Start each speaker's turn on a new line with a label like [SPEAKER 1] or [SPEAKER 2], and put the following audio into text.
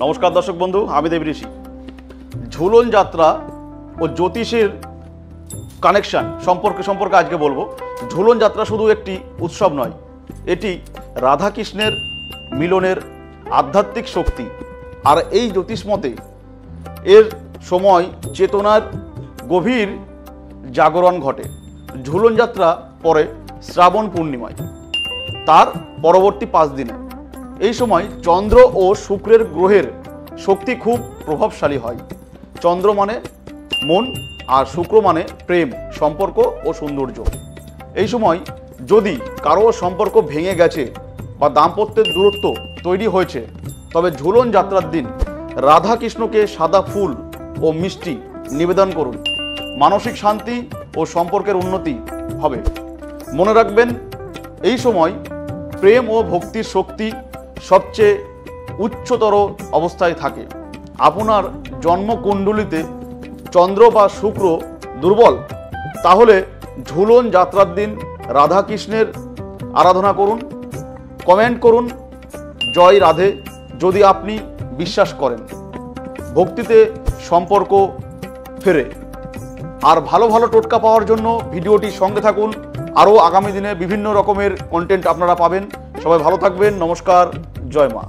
[SPEAKER 1] নমস্কার দর্শক বন্ধু, আমি দেব ঋষি। ঝুলন যাত্রা ও জ্যোতিষের কানেকশন সম্পর্কে আজকে বলবো। ঝুলন যাত্রা শুধু একটি উৎসব নয়, এটি রাধাকৃষ্ণের মিলনের আধ্যাত্মিক শক্তি। আর এই জ্যোতিষ মতে এর সময় চেতনার গভীর জাগরণ ঘটে। ঝুলন যাত্রা পরে শ্রাবণ পূর্ণিমায়, তার পরবর্তী 5 দিনে। এই সময় চন্দ্র ও শুক্রের গ্রহের শক্তি খুব প্রভাবশালী হয়। চন্দ্র মানে মন আর শুক্র মানে প্রেম, সম্পর্ক ও সৌন্দর্য। এই সময় যদি কারো সম্পর্ক ভেঙে গেছে বা দাম্পত্যের দূরত্ব তৈরি হয়েছে, তবে ঝুলন যাত্রার দিন রাধাকৃষ্ণকে সাদা ফুল ও মিষ্টি নিবেদন করুন। মানসিক শান্তি ও সম্পর্কের উন্নতি হবে। মনে রাখবেন, এই সময় প্রেম ও ভক্তির শক্তি সবচেয়ে উচ্চতর অবস্থায় থাকে। আপনার জন্মকুণ্ডলিতে চন্দ্র বা শুক্র দুর্বল, তাহলে ঝুলন যাত্রার দিন রাধাকৃষ্ণের আরাধনা করুন। কমেন্ট করুন জয় রাধে যদি আপনি বিশ্বাস করেন ভক্তিতে সম্পর্ক ফেরে। আর ভালো ভালো টোটকা পাওয়ার জন্য ভিডিওটির সঙ্গে থাকুন। আরও আগামী দিনে বিভিন্ন রকমের কন্টেন্ট আপনারা পাবেন। সবাই ভালো থাকবেন। নমস্কার, জয় মা।